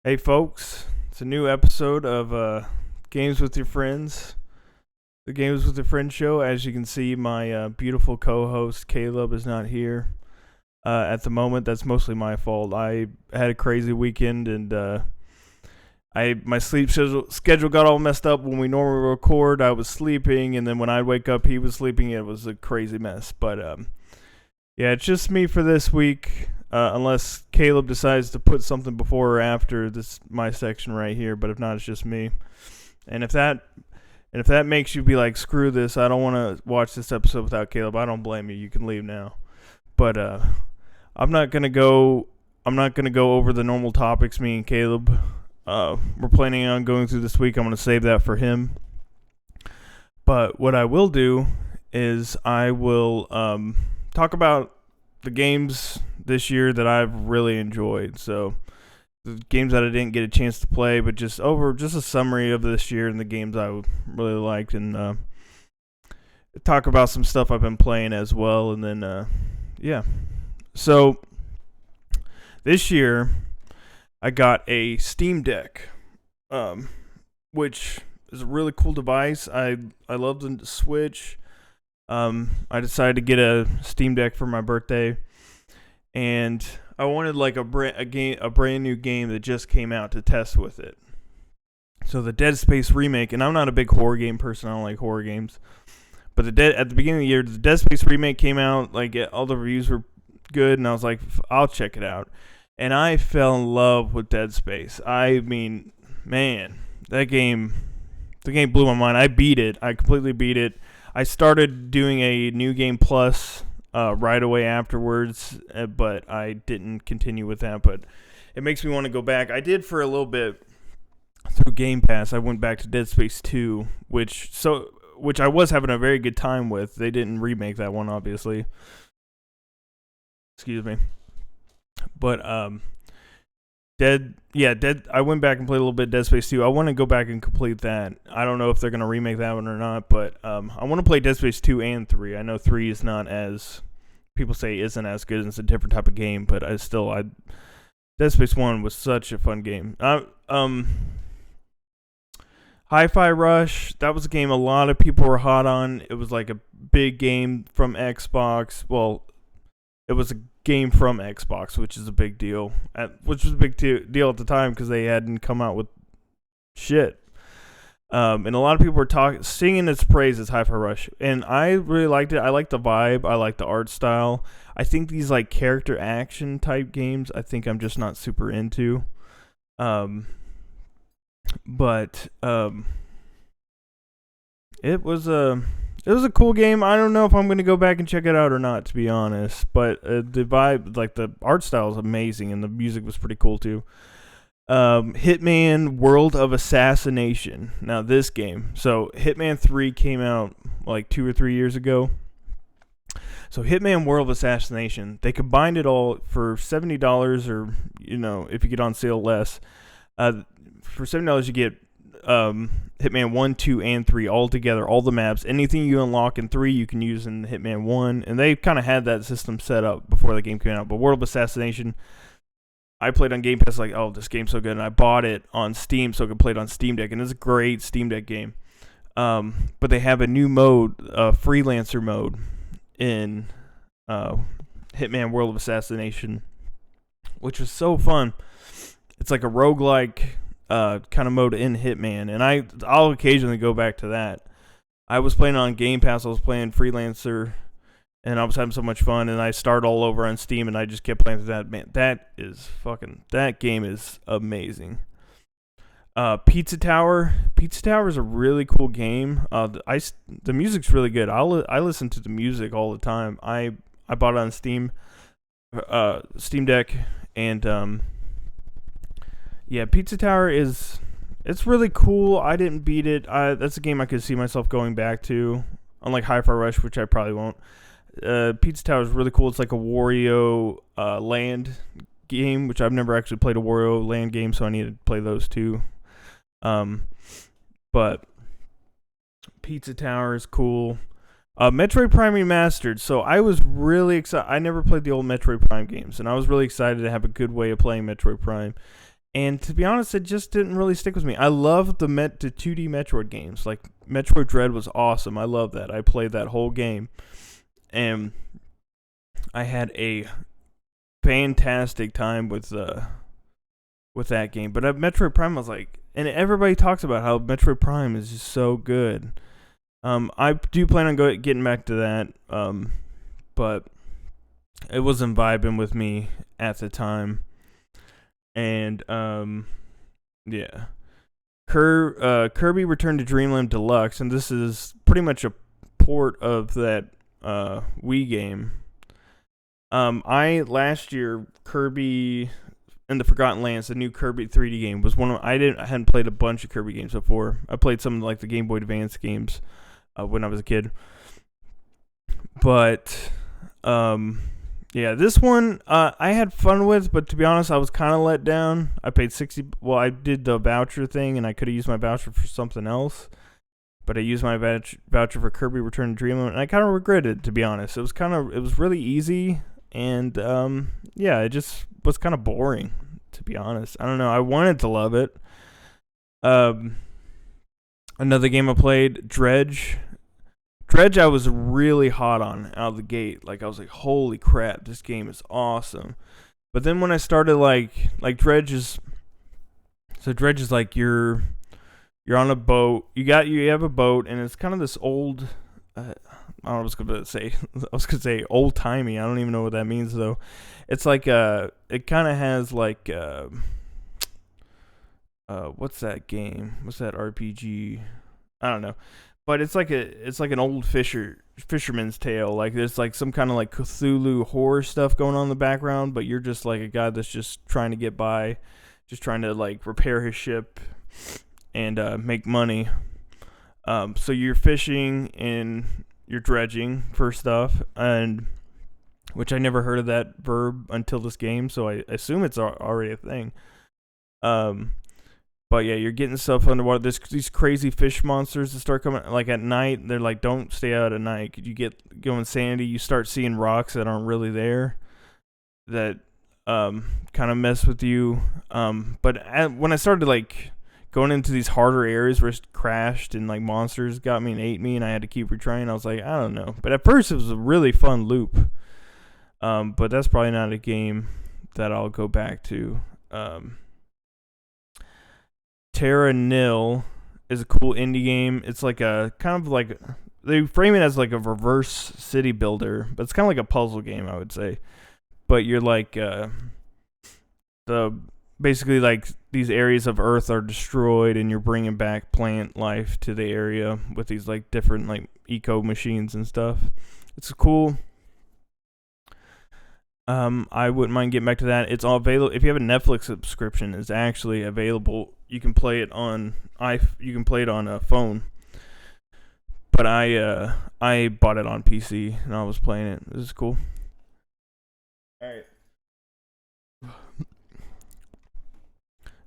Hey folks, it's a new episode of Games with Your Friends, the Games with Your Friends show. As you can see, my beautiful co-host Caleb is not here at the moment. That's mostly my fault. I had a crazy weekend and my sleep schedule got all messed up. When we normally record, I was sleeping, and then when I wake up, he was sleeping. It was a crazy mess. But yeah, it's just me for this week. Unless Caleb decides to put something before or after this my section right here, but if not, it's just me. And if that makes you be like, screw this, I don't want to watch this episode without Caleb, I don't blame you. You can leave now. But I'm not gonna go over the normal topics me and Caleb we're planning on going through this week. I'm gonna save that for him. But what I will do is I will talk about the games this year that I've really enjoyed. So the games that I didn't get a chance to play, but just a summary of this year and the games I really liked, and talk about some stuff I've been playing as well. And then yeah. So this year I got a Steam Deck, which is a really cool device. I love the Switch. I decided to get a Steam Deck for my birthday, and I wanted like a brand new game that just came out to test with it. So the Dead Space remake, and I'm not a big horror game person. I don't like horror games, but at the beginning of the year, the Dead Space remake came out. Like, all the reviews were good, and I was like, I'll check it out. And I fell in love with Dead Space. I mean, man, the game blew my mind. I beat it. I completely beat it. I started doing a New Game Plus right away afterwards, but I didn't continue with that. But it makes me want to go back. I did for a little bit through Game Pass. I went back to Dead Space 2, which I was having a very good time with. They didn't remake that one, obviously. Excuse me. But I went back and played a little bit of Dead Space 2. I want to go back and complete that. I don't know if they're going to remake that one or not, but I want to play Dead Space 2 and 3. I know 3 is not as, people say isn't as good. It's a different type of game, but Dead Space 1 was such a fun game. Hi-Fi Rush, that was a game a lot of people were hot on. It was like a big game from Xbox. Well, it was a game from Xbox, which is a big deal. Which was a big deal at the time because they hadn't come out with shit. And a lot of people were singing its praises, Hi-Fi Rush, and I really liked it. I liked the vibe. I liked the art style. I think these like character action type games, I think I'm just not super into. But it was a cool game. I don't know if I'm going to go back and check it out or not, to be honest. But the vibe, like the art style is amazing, and the music was pretty cool too. Hitman World of Assassination. Now this game. So Hitman 3 came out like 2 or 3 years ago. So Hitman World of Assassination, they combined it all for $70, or if you get on sale less. For $70 you get Hitman 1, 2, and 3 all together, all the maps. Anything you unlock in 3 you can use in Hitman 1, and they kind of had that system set up before the game came out. But World of Assassination, I played on Game Pass, like, oh, this game's so good, and I bought it on Steam so I could play it on Steam Deck, and it's a great Steam Deck game. But they have a new mode, freelancer mode, in Hitman World of Assassination, which was so fun. It's like a roguelike kind of mode in Hitman, and I'll occasionally go back to that. I was playing on Game Pass, I was playing freelancer, and I was having so much fun, and I started all over on Steam, and I just kept playing through that. Man, that game is amazing. Pizza Tower is a really cool game. The music's really good. I listen to the music all the time. I bought it on Steam Deck, and yeah, Pizza Tower it's really cool. I didn't beat it. That's a game I could see myself going back to, unlike Hi-Fi Rush, which I probably won't. Pizza Tower is really cool. It's like a Wario Land game, which I've never actually played a Wario Land game, so I need to play those too. But Pizza Tower is cool. Metroid Prime Remastered. So I was really excited. I never played the old Metroid Prime games, and I was really excited to have a good way of playing Metroid Prime. And to be honest, it just didn't really stick with me. I love the 2D Metroid games. Like Metroid Dread was awesome. I love that. I played that whole game, and I had a fantastic time with that game. But Metroid Prime was like, and everybody talks about how Metroid Prime is just so good. I do plan on getting back to that, but it wasn't vibing with me at the time. And yeah, Kirby Return to Dreamland Deluxe, and this is pretty much a port of that Wii game. Last year Kirby and the Forgotten Lands, the new Kirby 3D game, was one of I hadn't played a bunch of Kirby games before. I played some like the Game Boy Advance games when I was a kid, but yeah, this one I had fun with, but to be honest, I was kind of let down. I paid $60. Well, I did the voucher thing, and I could have used my voucher for something else, but I used my voucher for Kirby Return to Dreamland, and I kind of regretted, to be honest. It was really easy, and yeah, it just was kind of boring, to be honest. I don't know. I wanted to love it. Another game I played, Dredge. Dredge, I was really hot on out of the gate. Like, I was like, holy crap, this game is awesome. But then when I started, like Dredge is like you're on a boat. You have a boat, and it's kind of this old. I was gonna say old timey. I don't even know what that means though. It's like it kind of has like what's that game? What's that RPG? I don't know. But it's like an old fisherman's tale. Like there's like some kind of like Cthulhu horror stuff going on in the background, but you're just like a guy that's just trying to get by, just trying to like repair his ship and make money. So you're fishing and you're dredging for stuff, and which I never heard of that verb until this game, so I assume it's already a thing. But yeah, you're getting stuff underwater. There's these crazy fish monsters that start coming like at night. They're like, don't stay out at night. You go insanity. You start seeing rocks that aren't really there, that kind of mess with you. But when I started like going into these harder areas where it crashed and like monsters got me and ate me, and I had to keep retrying, I was like, I don't know. But at first it was a really fun loop. But that's probably not a game that I'll go back to. Terra Nil is a cool indie game. It's like a kind of like, they frame it as like a reverse city builder, but it's kind of like a puzzle game, I would say. But you're like basically like these areas of Earth are destroyed, and you're bringing back plant life to the area with these like different like eco machines and stuff. It's cool. I wouldn't mind getting back to that. It's all available. If you have a Netflix subscription, it's actually available. You can play it on a phone. But I bought it on PC and I was playing it. This is cool. All right.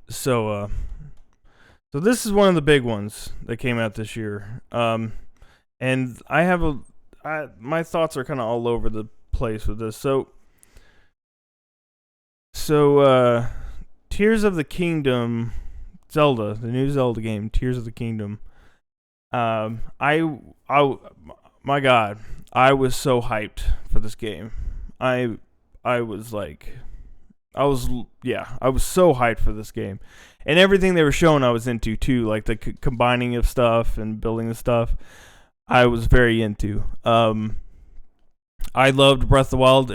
So this is one of the big ones that came out this year. And my thoughts are kind of all over the place with this. So Tears of the Kingdom, Zelda, the new Zelda game, Tears of the Kingdom. My God, I was so hyped for this game. I was so hyped for this game, and everything they were showing I was into too, like the combining of stuff and building the stuff. I was very into. I loved Breath of the Wild.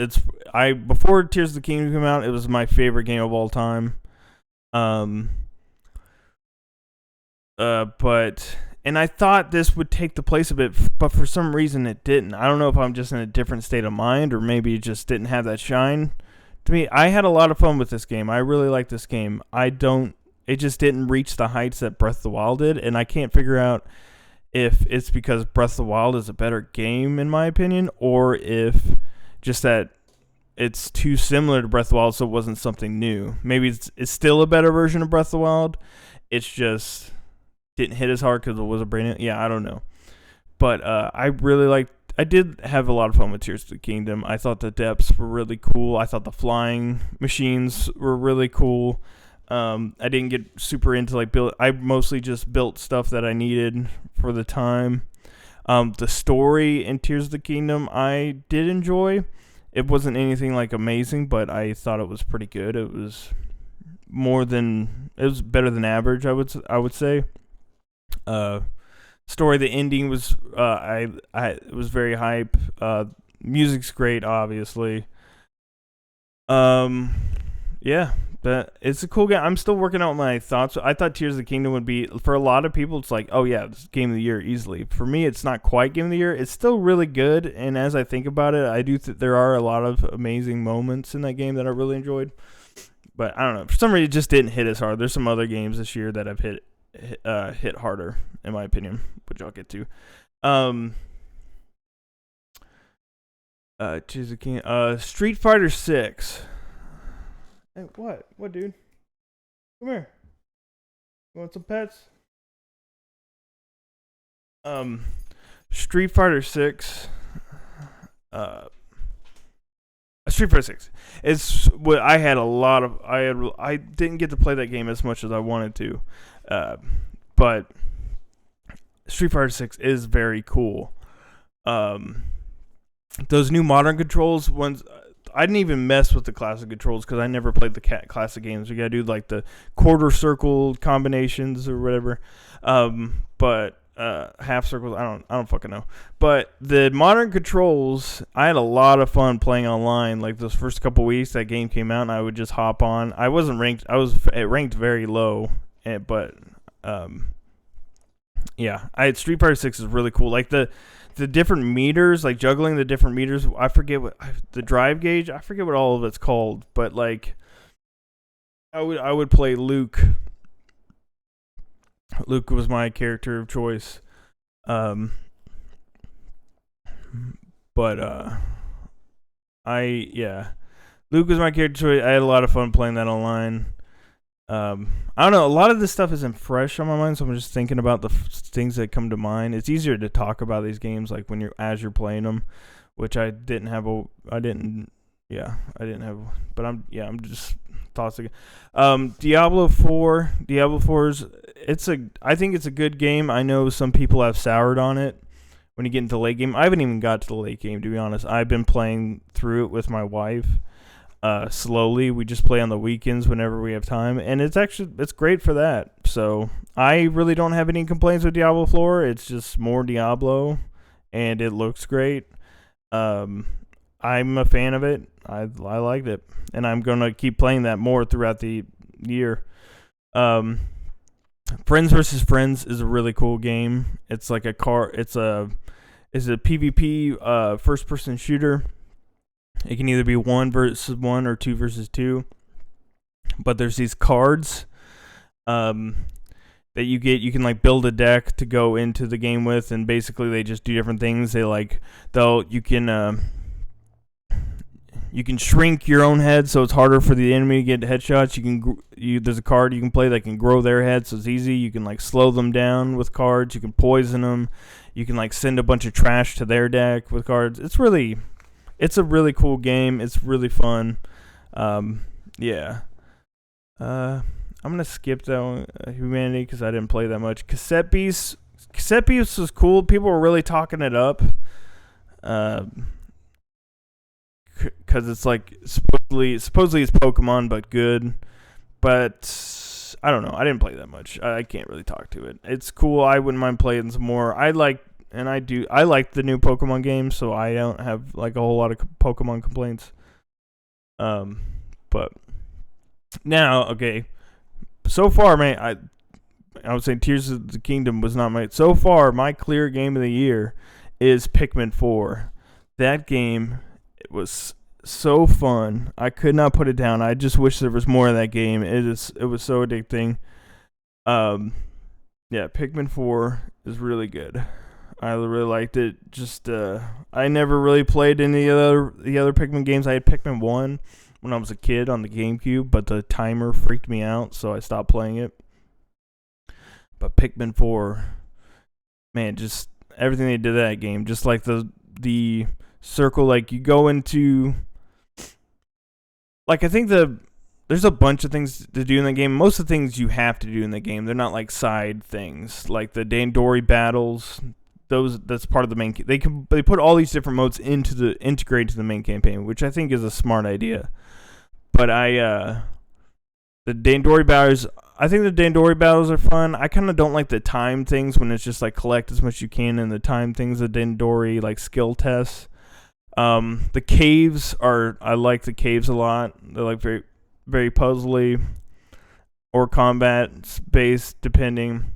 Before Tears of the Kingdom came out, it was my favorite game of all time. And I thought this would take the place of it, but for some reason it didn't. I don't know if I'm just in a different state of mind, or maybe it just didn't have that shine. To me, I had a lot of fun with this game. I really like this game. It just didn't reach the heights that Breath of the Wild did, and I can't figure out if it's because Breath of the Wild is a better game, in my opinion, or if just that it's too similar to Breath of the Wild, so it wasn't something new. Maybe it's still a better version of Breath of the Wild. It's just didn't hit as hard because it was a brand new. Yeah, I don't know. But I did have a lot of fun with Tears of the Kingdom. I thought the depths were really cool. I thought the flying machines were really cool. I didn't get super into like build. I mostly just built stuff that I needed for the time. The story in Tears of the Kingdom I did enjoy. It wasn't anything like amazing, but I thought it was pretty good. It was better than average. I would say. Story, the ending was it was very hype. Music's great, obviously. Yeah, but it's a cool game. I'm still working out my thoughts. I thought Tears of the Kingdom would be, for a lot of people, it's like, oh yeah, it's game of the year easily. For me, it's not quite game of the year. It's still really good, and as I think about it, I do there are a lot of amazing moments in that game that I really enjoyed. But I don't know, for some reason, it just didn't hit as hard. There's some other games this year that have hit harder, in my opinion, which I'll get to. Tears of the Kingdom. Street Fighter 6. Hey, what, dude? Come here. You want some pets? Street Fighter 6. Street Fighter 6. It's what I had a lot of. I didn't get to play that game as much as I wanted to, but Street Fighter 6 is very cool. Those new modern controls ones. I didn't even mess with the classic controls because I never played the classic games. You gotta do like the quarter circle combinations or whatever, but half circles. I don't fucking know. But the modern controls, I had a lot of fun playing online. Like those first couple weeks that game came out, and I would just hop on. I wasn't ranked. It ranked very low, but yeah, Street Fighter 6 is really cool. Like the different meters, like juggling the different meters. I forget the drive gauge. I forget what all of it's called, but like I would play Luke. Luke was my character of choice. But Luke was my character of choice. I had a lot of fun playing that online. I don't know. A lot of this stuff isn't fresh on my mind, so I'm just thinking about the things that come to mind. It's easier to talk about these games like when you're playing them, which I didn't have. But I'm just thoughts again. Diablo 4. Diablo 4's. I think it's a good game. I know some people have soured on it when you get into the late game. I haven't even got to the late game, to be honest. I've been playing through it with my wife. Slowly. We just play on the weekends whenever we have time, and it's great for that. So I really don't have any complaints with Diablo 4. It's just more Diablo, and it looks great. I'm a fan of it. I liked it, and I'm gonna keep playing that more throughout the year. Friends vs. Friends is a really cool game. It's like it's a PvP first person shooter. It can either be 1 versus 1 or 2 versus 2. But there's these cards that you get. You can like build a deck to go into the game with, and basically they just do different things. You can shrink your own head, so it's harder for the enemy to get headshots. There's a card you can play that can grow their head, so it's easy. You can like slow them down with cards. You can poison them. You can like send a bunch of trash to their deck with cards. It's a really cool game. It's really fun. Yeah. I'm gonna skip that one, Humanity, because I didn't play that much. Cassette Beasts was cool. People were really talking it up. Because it's like supposedly it's Pokemon but good. But I don't know. I didn't play that much. I can't really talk to it. It's cool. I wouldn't mind playing some more. I like the new Pokemon games, so I don't have like a whole lot of Pokemon complaints. But now, okay. So far, man, I would say Tears of the Kingdom was not my. So far, my clear game of the year is Pikmin 4. That game was so fun. I could not put it down. I just wish there was more of that game. It was so addicting. Yeah, Pikmin 4 is really good. I really liked it. Just I never really played any of the other Pikmin games. I had Pikmin 1 when I was a kid on the GameCube, but the timer freaked me out, so I stopped playing it. But Pikmin 4, man, just everything they did to that game, just like the circle, like you go into, like I think the there's a bunch of things to do in the game. Most of the things you have to do in the game, they're not like side things, like the Dandori battles. That's part of the main. They put all these different modes integrate to the main campaign, which I think is a smart idea. But the Dandori battles, I think the Dandori battles are fun. I kind of don't like the time things when it's just like collect as much as you can, and the time things, the Dandori like skill tests. The caves I like the caves a lot. They're like very, very puzzly or combat based, depending.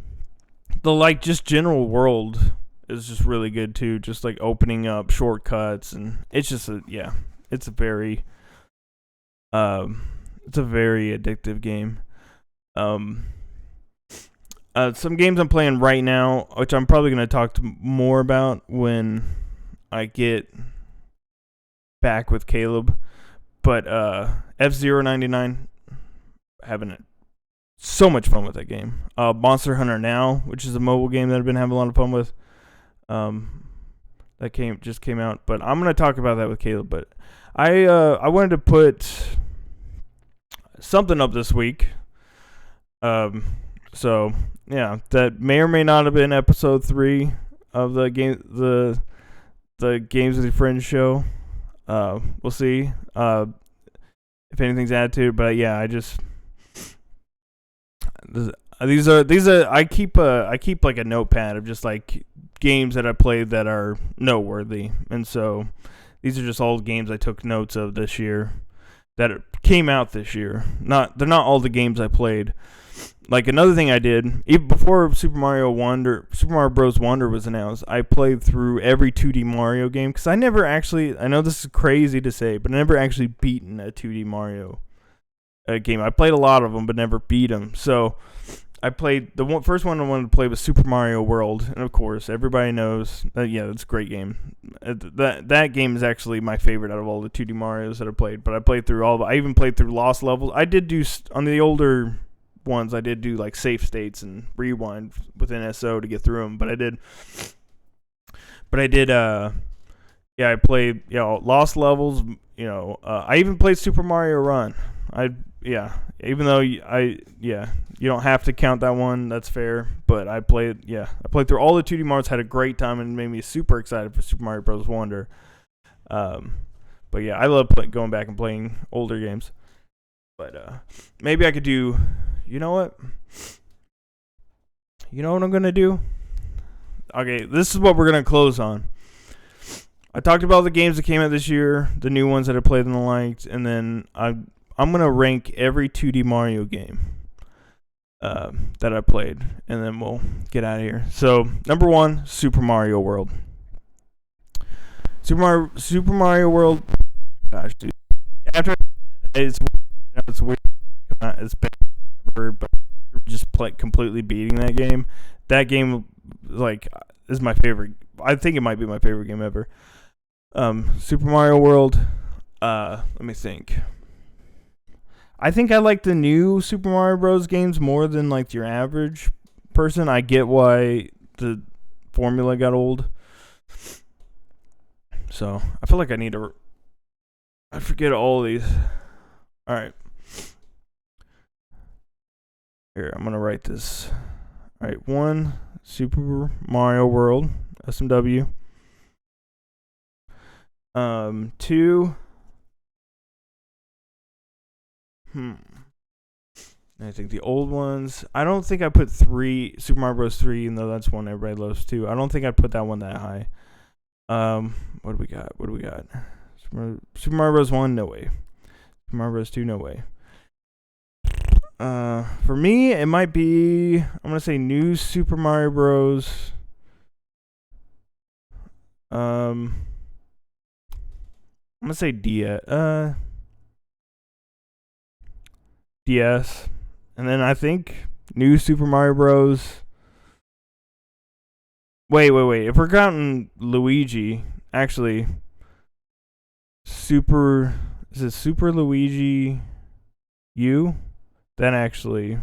The like just general world is just really good too. Just like opening up shortcuts, and it's just it's a very addictive game. Some games I'm playing right now, which I'm probably going to talk more about when I get back with Caleb, but F-099, having so much fun with that game. Monster Hunter Now, which is a mobile game that I've been having a lot of fun with. That just came out, but I'm going to talk about that with Caleb. But I wanted to put something up this week. So yeah, that may or may not have been episode 3 of the Games with Your Friends show. We'll see if anything's added to it. But yeah, I keep like a notepad of just like games that I played that are noteworthy, and so these are just all games I took notes of this year that came out this year. They're not all the games I played. Like another thing I did, even before Super Mario Bros. Wonder was announced, I played through every 2D Mario game, because I know this is crazy to say, but I never actually beaten a 2D Mario game. I played a lot of them, but never beat them. So I played first one I wanted to play was Super Mario World, and of course everybody knows that it's a great game. That game is actually my favorite out of all the 2D Marios that I played. But I played through I even played through Lost Levels. I did do on the older ones. I did do like save states and rewind within SO to get through them. But I did. I played Lost Levels. I even played Super Mario Run. Even though you don't have to count that one, that's fair. But I played through all the 2D Marios, had a great time, and made me super excited for Super Mario Bros. Wonder. But yeah, I love going back and playing older games. But maybe I could do, you know what I'm going to do? Okay, this is what we're going to close on. I talked about the games that came out this year, the new ones that I played and liked, and then I'm going to rank every 2D Mario game that I played, and then we'll get out of here. So, number 1, Super Mario World. Super Mario World. Gosh, dude. After it's weird. It's been forever, but just completely beating that game like is my favorite. I think it might be my favorite game ever. Super Mario World. Let me think. I think I like the new Super Mario Bros. Games more than like your average person. I get why the formula got old. So I feel like I forget all these. All right. Here, I'm going to write this. All right. 1, Super Mario World, SMW. 2. I think the old ones. I don't think I put 3, Super Mario Bros. 3, even though that's one everybody loves too. I don't think I'd put that one that high. What do we got? Super Mario Bros. 1, no way. Super Mario Bros. 2, no way. For me, it might be, I'm going to say new Super Mario Bros. I'm going to say DS. And then I think new Super Mario Bros. Wait. If we're counting Luigi, actually, is it Super Luigi U? Then actually,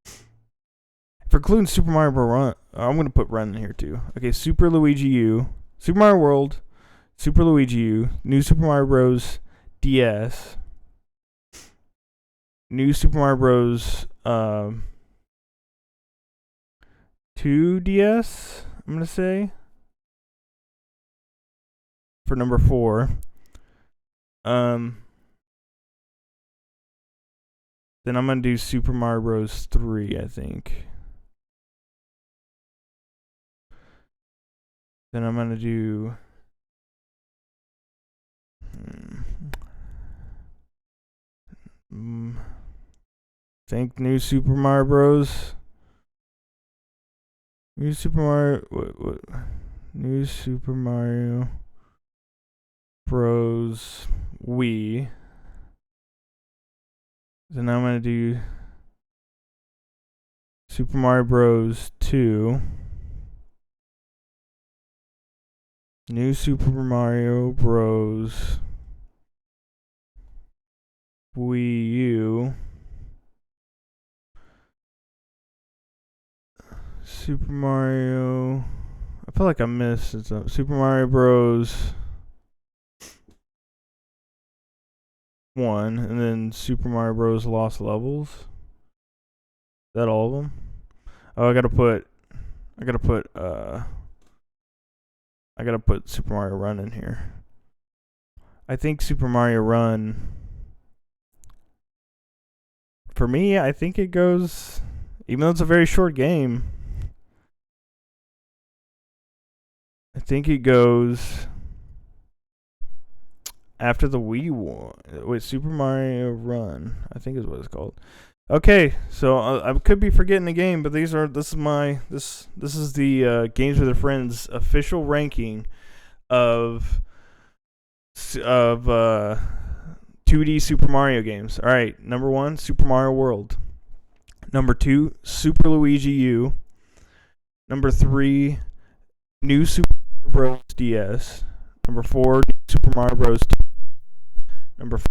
if we're including Super Mario Bros. Run, I'm going to put Run in here too. Okay, Super Luigi U, Super Mario World, Super Luigi U, new Super Mario Bros. DS. New Super Mario Bros. 2DS, I'm going to say, for number 4. Then I'm going to do Super Mario Bros. 3, I think. Then I'm going to do... think New Super Mario Bros. New Super Mario... What? New Super Mario Bros. Wii. Then I'm going to do Super Mario Bros. 2. New Super Mario Bros. Wii U. Super Mario... I feel like I missed it. Super Mario Bros. 1, and then Super Mario Bros. Lost Levels. Is that all of them? Oh, I gotta put Super Mario Run in here. I think Super Mario Run, for me, I think it goes, even though it's a very short game, I think it goes after the Wii one. Wait, Super Mario Run, I think is what it's called. Okay, so I could be forgetting the game, but this is the Games with Your Friends official ranking of 2D Super Mario games. All right, number 1, Super Mario World. Number 2, Super Luigi U. Number 3, New Super Mario Bros. DS. Number 4, New Super Mario Bros. 2. Number 5,